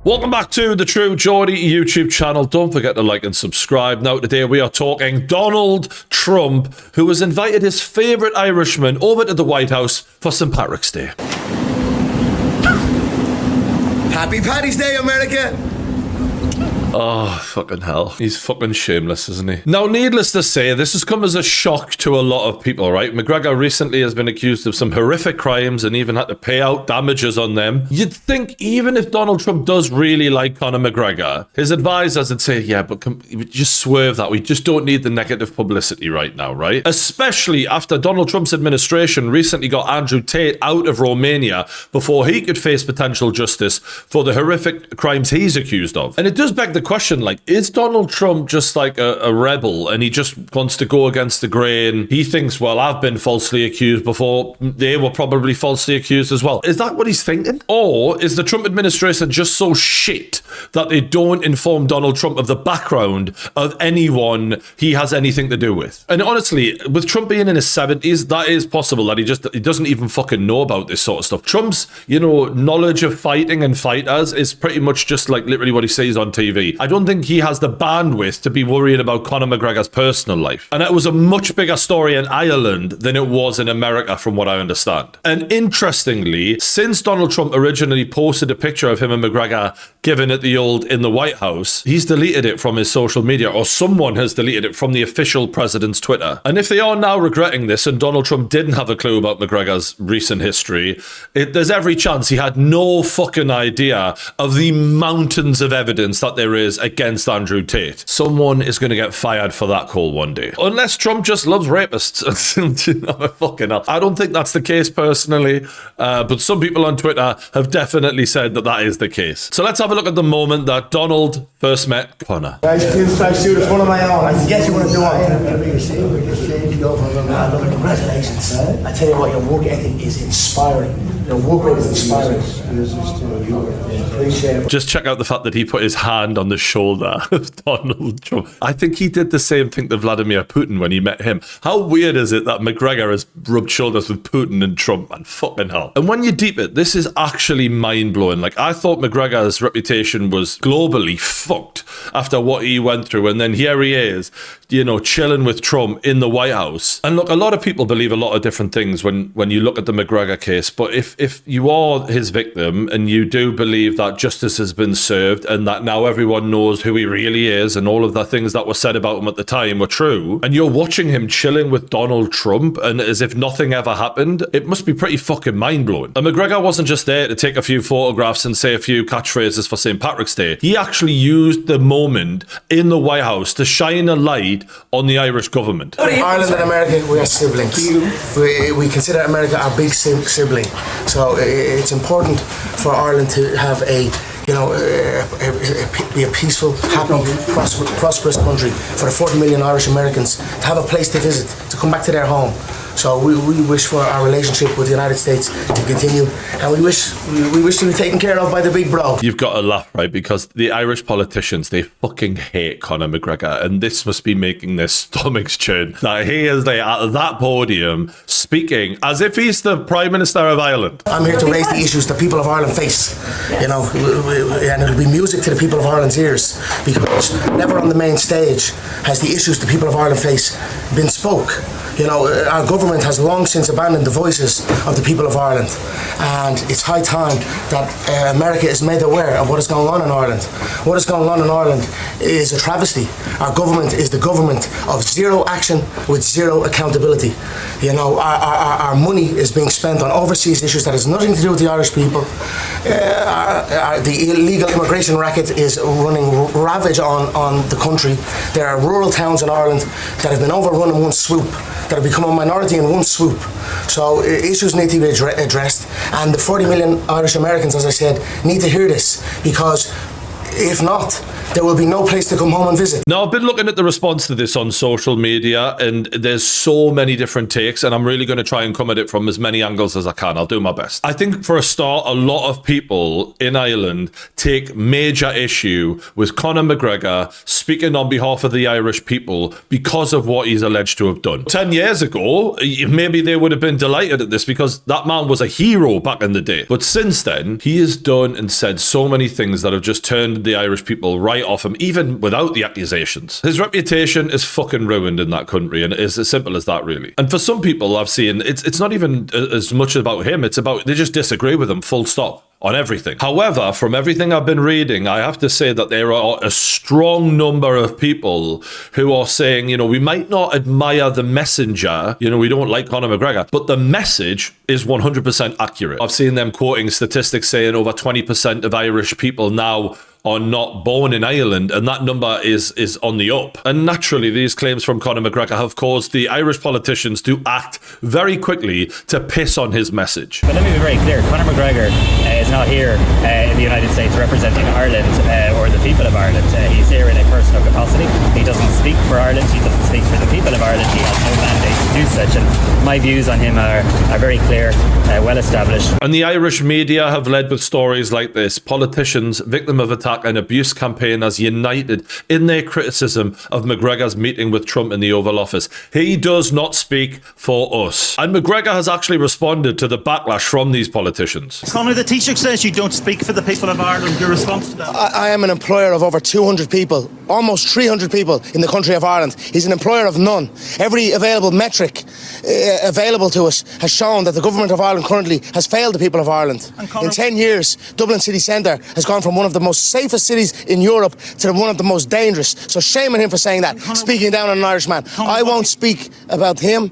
Welcome back to the True Geordie YouTube channel. Don't forget to like and subscribe. Now, today we are talking Donald Trump, who has invited his favourite Irishman over to the White House for St. Patrick's Day. Happy Paddy's Day, America! Oh, fucking hell. He's fucking shameless, isn't he? Now, needless to say, this has come as a shock to a lot of people, right? McGregor recently has been accused of some horrific crimes and even had to pay out damages on them. You'd think even if Donald Trump does really like Conor McGregor, his advisors would say, yeah, but just swerve that. We just don't need the negative publicity right now, right? Especially after Donald Trump's administration recently got Andrew Tate out of Romania before he could face potential justice for the horrific crimes he's accused of. And it does beg the question, like, is Donald Trump just like a rebel and he just wants to go against the grain? He thinks, well, I've been falsely accused before. They were probably falsely accused as well. Is that what he's thinking? Or is the Trump administration just so shit that they don't inform Donald Trump of the background of anyone he has anything to do with? And honestly, with Trump being in his 70s, that is possible that he doesn't even fucking know about this sort of stuff. Trump's, knowledge of fighting and fighters is pretty much just like literally what he sees on TV. I don't think he has the bandwidth to be worried about Conor McGregor's personal life. And it was a much bigger story in Ireland than it was in America, from what I understand. And interestingly, since Donald Trump originally posted a picture of him and McGregor given at the in the White House, he's deleted it from his social media, or someone has deleted it from the official president's Twitter. And if they are now regretting this and Donald Trump didn't have a clue about McGregor's recent history, there's every chance he had no fucking idea of the mountains of evidence that there is against Andrew Tate. Someone is going to get fired for that call one day. Unless Trump just loves rapists. Fucking hell. I don't think that's the case personally, but some people on Twitter have definitely said that that is the case. So let's have a look at the moment that Donald first met Conor. Guys, thanks to the one of my own. I get you what I'm doing. Congratulations. I tell you what, your work ethic is inspiring. Your work rate is inspiring. Appreciate it. Just check out the fact that he put his hand on the shoulder of Donald Trump. I think he did the same thing to Vladimir Putin when he met him. How weird is it that McGregor has rubbed shoulders with Putin and Trump, man? Fucking hell. And when you deep it, this is actually mind-blowing. Like, I thought McGregor's reputation was globally fucked after what he went through, and then here he is, chilling with Trump in the White House. And look, a lot of people believe a lot of different things when you look at the McGregor case, but if you are his victim and you do believe that justice has been served and that now everyone knows who he really is and all of the things that were said about him at the time were true, and you're watching him chilling with Donald Trump and as if nothing ever happened, it must be pretty fucking mind-blowing. And McGregor wasn't just there to take a few photographs and say a few catchphrases for St. Patrick's Day. He actually used the moment in the White House to shine a light on the Irish government. Ireland and America, we are siblings. We consider America our big sibling. So it's important for Ireland to have be a peaceful, happy, prosperous country for the 40 million Irish Americans to have a place to visit, to come back to their home. So we wish for our relationship with the United States to continue, and we wish to be taken care of by the big bro. You've got to laugh, right? Because the Irish politicians, they fucking hate Conor McGregor, and this must be making their stomachs churn. That he is there at that podium speaking as if he's the Prime Minister of Ireland. I'm here to raise the issues the people of Ireland face, and it'll be music to the people of Ireland's ears, because never on the main stage has the issues the people of Ireland face been spoke. Our government has long since abandoned the voices of the people of Ireland, and it's high time that America is made aware of what is going on in Ireland. What is going on in Ireland is a travesty. Our government is the government of zero action with zero accountability. Our money is being spent on overseas issues that has nothing to do with the Irish people. The illegal immigration racket is running ravage on the country. There are rural towns in Ireland that have been overrun in one swoop, that have become a minority in one swoop. So issues need to be addressed, and the 40 million Irish Americans, as I said, need to hear this, because If not, there will be no place to come home and visit. Now, I've been looking at the response to this on social media, and there's so many different takes, and I'm really going to try and come at it from as many angles as I can. I'll do my best. I think, for a start, a lot of people in Ireland take major issue with Conor McGregor speaking on behalf of the Irish people because of what he's alleged to have done. 10 years ago, maybe they would have been delighted at this because that man was a hero back in the day. But since then, he has done and said so many things that have just turned the Irish people right off him, even without the accusations. His reputation is fucking ruined in that country, and it's as simple as that, really. And for some people I've seen, it's not even as much about him, it's about they just disagree with him, full stop. On everything. However, from everything I've been reading, I have to say that there are a strong number of people who are saying, we might not admire the messenger, we don't like Conor McGregor, but the message is 100% accurate. I've seen them quoting statistics saying over 20% of Irish people now are not born in Ireland, and that number is on the up. And naturally, these claims from Conor McGregor have caused the Irish politicians to act very quickly to piss on his message. But let me be very clear, Conor McGregor is not here in the United States representing Ireland or the people of Ireland. He's here in a personal capacity. He doesn't speak for Ireland, he doesn't speak for the people of Ireland, he has no mandate to do such, and my views on him are very clear, well established. And the Irish media have led with stories like this. Politicians, victim of attack and abuse campaigners united in their criticism of McGregor's meeting with Trump in the Oval Office. He does not speak for us. And McGregor has actually responded to the backlash from these politicians. Conor, the Taoiseach says you don't speak for the people of Ireland. Your response to that? I am an employer of over 200 people, almost 300 people in the country of Ireland. He's an employer of none. Every available metric available to us has shown that the government of Ireland currently has failed the people of Ireland. In 10 years, Dublin city centre has gone from one of the most safest cities in Europe to one of the most dangerous. So shame on him for saying that, speaking down on an Irishman. I won't speak about him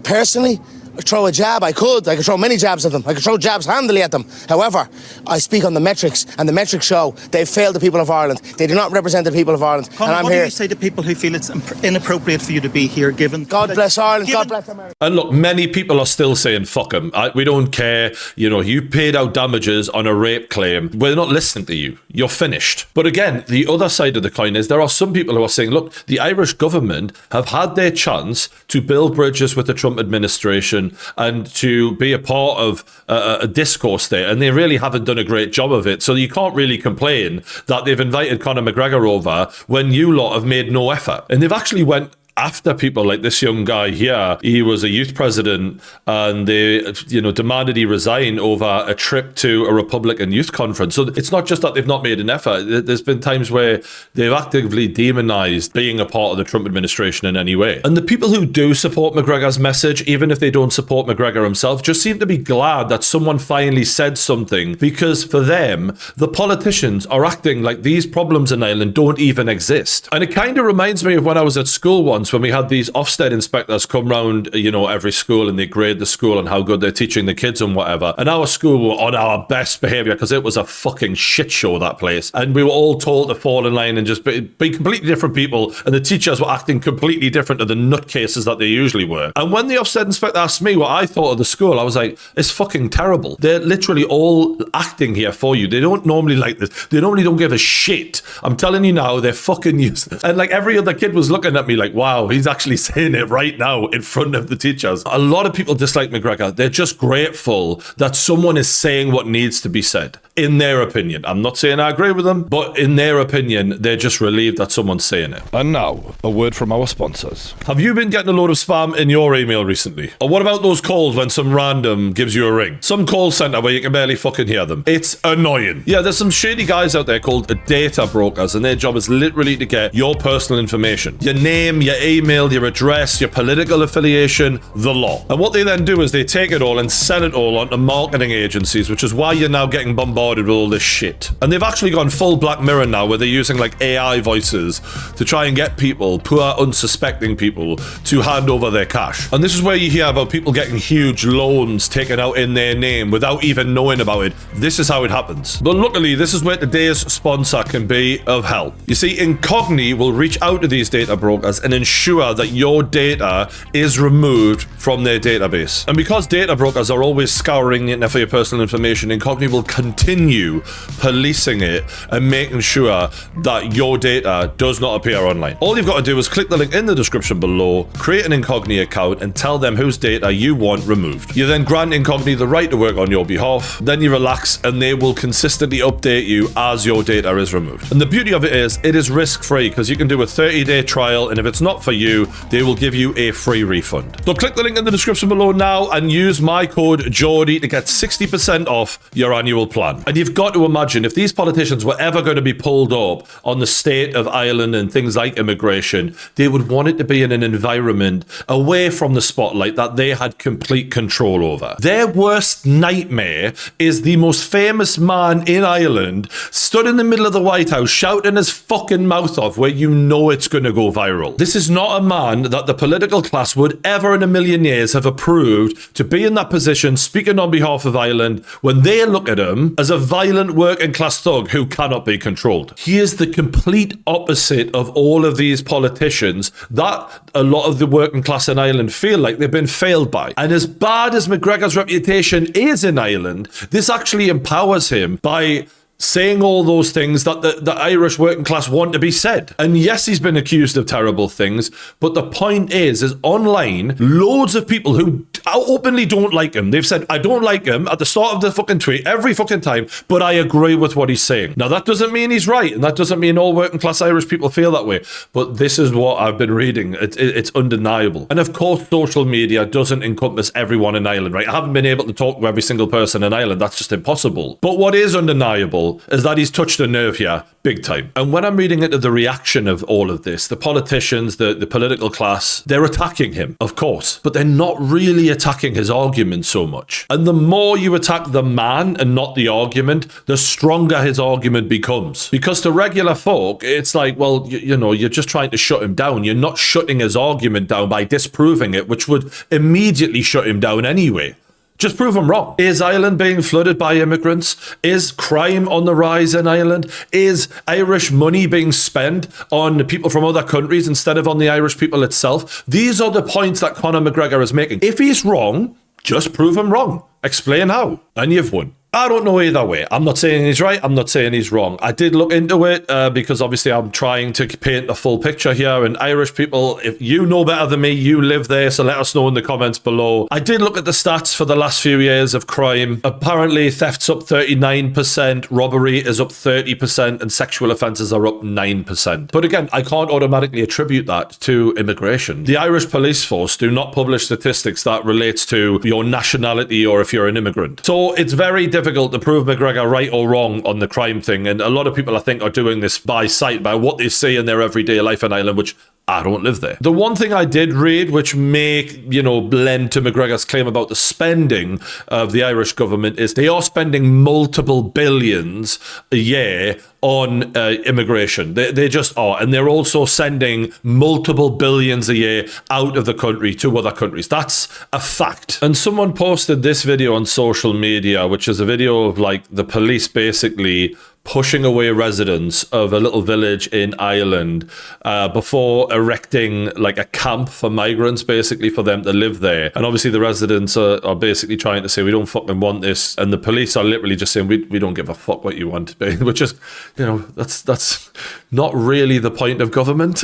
personally. Throw a jab, I could throw many jabs at them, I could throw jabs handily at them. However, I speak on the metrics, and the metrics show they've failed the people of Ireland. They do not represent the people of Ireland. Conor, and I'm what here. do you say to people who feel it's inappropriate for you to be here, given... God bless Ireland, God bless America. And look, many people are still saying, fuck him. We don't care. You paid out damages on a rape claim. We're not listening to you. You're finished. But again, the other side of the coin is there are some people who are saying, look, the Irish government have had their chance to build bridges with the Trump administration and to be a part of a discourse there, and they really haven't done a great job of it. So you can't really complain that they've invited Conor McGregor over when you lot have made no effort. And they've actually went after people like this young guy here. He was a youth president, and they, demanded he resign over a trip to a Republican youth conference. So it's not just that they've not made an effort. There's been times where they've actively demonized being a part of the Trump administration in any way. And the people who do support McGregor's message, even if they don't support McGregor himself, just seem to be glad that someone finally said something, because for them, the politicians are acting like these problems in Ireland don't even exist. And it kind of reminds me of when I was at school once, when we had these Ofsted inspectors come round, every school, and they grade the school and how good they're teaching the kids and whatever. And our school were on our best behaviour because it was a fucking shit show, that place. And we were all told to fall in line and just be completely different people. And the teachers were acting completely different to the nutcases that they usually were. And when the Ofsted inspector asked me what I thought of the school, I was like, it's fucking terrible. They're literally all acting here for you. They don't normally like this. They normally don't give a shit. I'm telling you now, they're fucking useless. And like every other kid was looking at me like, wow, he's actually saying it right now in front of the teachers. A lot of people dislike McGregor. They're just grateful that someone is saying what needs to be said, in their opinion. I'm not saying I agree with them, but in their opinion, they're just relieved that someone's saying it. And now, a word from our sponsors. Have you been getting a load of spam in your email recently? Or what about those calls when some random gives you a ring? Some call center where you can barely fucking hear them. It's annoying. Yeah, there's some shady guys out there called data brokers, and their job is literally to get your personal information. Your name, your email, your address, your political affiliation, the lot. And what they then do is they take it all and sell it all onto marketing agencies, which is why you're now getting bombarded with all this shit. And they've actually gone full Black Mirror now, where they're using like AI voices to try and get people, poor unsuspecting people, to hand over their cash. And this is where you hear about people getting huge loans taken out in their name without even knowing about it. This is how it happens. But luckily, this is where today's sponsor can be of help. You see, Incogni will reach out to these data brokers and ensure that your data is removed from their database. And because data brokers are always scouring the internet for your personal information, Incogni will continue continue policing it and making sure that your data does not appear online. All you've got to do is click the link in the description below, create an Incognito account, and tell them whose data you want removed. You then grant Incognito the right to work on your behalf, then you relax, and they will consistently update you as your data is removed. And the beauty of it is risk-free, because you can do a 30-day trial, and if it's not for you, they will give you a free refund. So click the link in the description below now and use my code Geordie to get 60% off your annual plan. And you've got to imagine, if these politicians were ever going to be pulled up on the state of Ireland and things like immigration, they would want it to be in an environment away from the spotlight that they had complete control over. Their worst nightmare is the most famous man in Ireland stood in the middle of the White House shouting his fucking mouth off where you know it's going to go viral. This is not a man that the political class would ever in a million years have approved to be in that position speaking on behalf of Ireland when they look at him as a violent working class thug who cannot be controlled. He is the complete opposite of all of these politicians that a lot of the working class in Ireland feel like they've been failed by. And as bad as McGregor's reputation is in Ireland, this actually empowers him by saying all those things that the Irish working class want to be said. And yes, he's been accused of terrible things, but the point is online, loads of people who openly don't like him, they've said, I don't like him at the start of the fucking tweet every fucking time, but I agree with what he's saying. Now, that doesn't mean he's right, and that doesn't mean all working class Irish people feel that way, but this is what I've been reading. It's undeniable. And of course, social media doesn't encompass everyone in Ireland, right? I haven't been able to talk to every single person in Ireland. That's just impossible. But what is undeniable is that he's touched a nerve here big time. And when I'm reading into the reaction of all of this, the politicians, the political class, they're attacking him, of course, but they're not really attacking his argument so much. And the more you attack the man and not the argument, the stronger his argument becomes. Because to regular folk, it's like, well, you know, you're just trying to shut him down. You're not shutting his argument down by disproving it, which would immediately shut him down anyway. Just prove them wrong. Is Ireland being flooded by immigrants? Is crime on the rise in Ireland? Is Irish money being spent on people from other countries instead of on the Irish people itself? These are the points that Conor McGregor is making. If he's wrong, just prove him wrong. Explain how, and you've won. I don't know either way. I'm not saying he's right. I'm not saying he's wrong. I did look into it because obviously I'm trying to paint the full picture here. And Irish people, if you know better than me, you live there, so let us know in the comments below. I did look at the stats for the last few years of crime. Apparently, theft's up 39%, robbery is up 30%, and sexual offences are up 9%. But again, I can't automatically attribute that to immigration. The Irish police force do not publish statistics that relates to your nationality or if you're an immigrant. So it's very difficult to prove McGregor right or wrong on the crime thing, and a lot of people I think are doing this by sight, by what they see in their everyday life in Ireland, which I don't live there. The one thing I did read, which may, blend to McGregor's claim about the spending of the Irish government, is they are spending multiple billions a year on immigration. They just are. And they're also sending multiple billions a year out of the country to other countries. That's a fact. And someone posted this video on social media, which is a video of like the police basically pushing away residents of a little village in Ireland before erecting like a camp for migrants, basically for them to live there. And obviously the residents are basically trying to say, we don't fucking want this. And the police are literally just saying, we don't give a fuck what you want, which is, that's not really the point of government.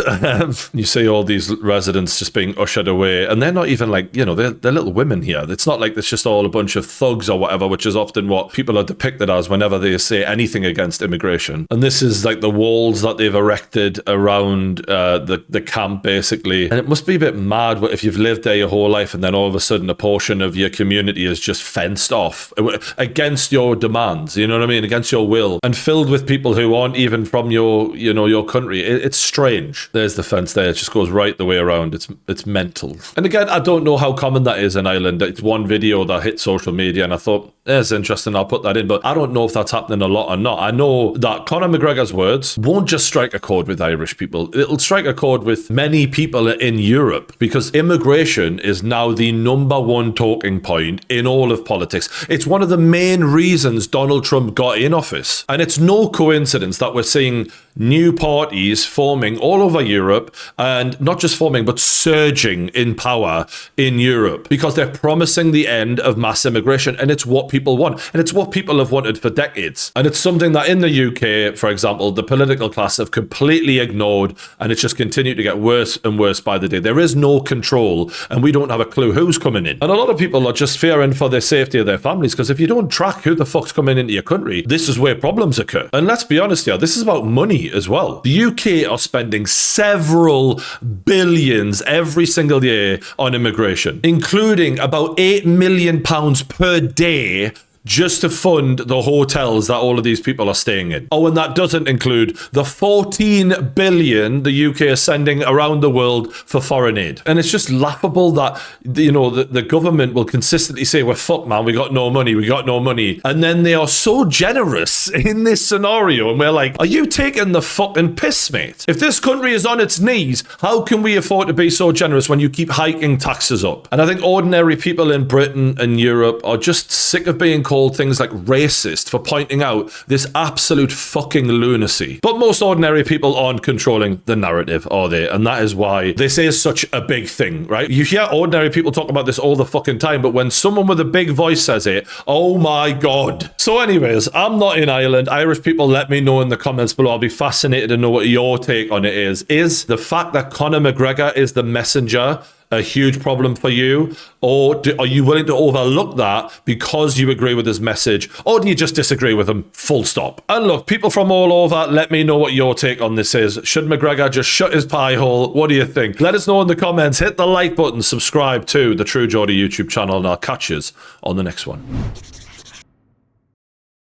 You see all these residents just being ushered away, and they're not even like, they're little women here. It's not like it's just all a bunch of thugs or whatever, which is often what people are depicted as whenever they say anything against immigration. And this is like the walls that they've erected around the camp, basically. And it must be a bit mad if you've lived there your whole life and then all of a sudden a portion of your community is just fenced off against your demands, you know what I mean, against your will, and filled with people who aren't even from your country. It's strange. There's the fence there. It just goes right the way around. It's mental. And again, I don't know how common that is in Ireland. It's one video that hit social media and I thought, it's interesting, I'll put that in, but I don't know if that's happening a lot or not. I know that Conor McGregor's words won't just strike a chord with Irish people. It'll strike a chord with many people in Europe, because immigration is now the #1 talking point in all of politics. It's one of the main reasons Donald Trump got in office. And it's no coincidence coincidence that we're seeing new parties forming all over Europe, and not just forming, but surging in power in Europe, because they're promising the end of mass immigration, and it's what people want, and it's what people have wanted for decades. And it's something that in the UK, for example, the political class have completely ignored, and it's just continued to get worse and worse by the day. There is no control, and we don't have a clue who's coming in. And a lot of people are just fearing for the safety of their families, because if you don't track who the fuck's coming into your country, this is where problems occur. And let's be honest here, this is about money as well. The UK are spending several billions every single year on immigration, including about £8 million per day just to fund the hotels that all of these people are staying in. Oh, and that doesn't include the 14 billion the UK is sending around the world for foreign aid. And it's just laughable that, you know, the government will consistently say, we're fucked, man, we got no money, we got no money. And then they are so generous in this scenario. And we're like, are you taking the fucking piss, mate? If this country is on its knees, how can we afford to be so generous when you keep hiking taxes up? And I think ordinary people in Britain and Europe are just sick of being called things like racist for pointing out this absolute fucking lunacy. But most ordinary people aren't controlling the narrative, are they? And that is why this is such a big thing, right? You hear ordinary people talk about this all the fucking time, but when someone with a big voice says it, oh my God. So anyways, I'm not in Ireland. Irish people, let me know in the comments below. I'll be fascinated to know what your take on it is. Is the fact that Conor McGregor is the messenger a huge problem for you? Or are you willing to overlook that because you agree with his message? Or do you just disagree with him, full stop? And look, people from all over, let me know what your take on this is. Should McGregor just shut his pie hole? What do you think? Let us know in the comments. Hit the like button, subscribe to the True Geordie YouTube channel, and I'll catch you on the next one.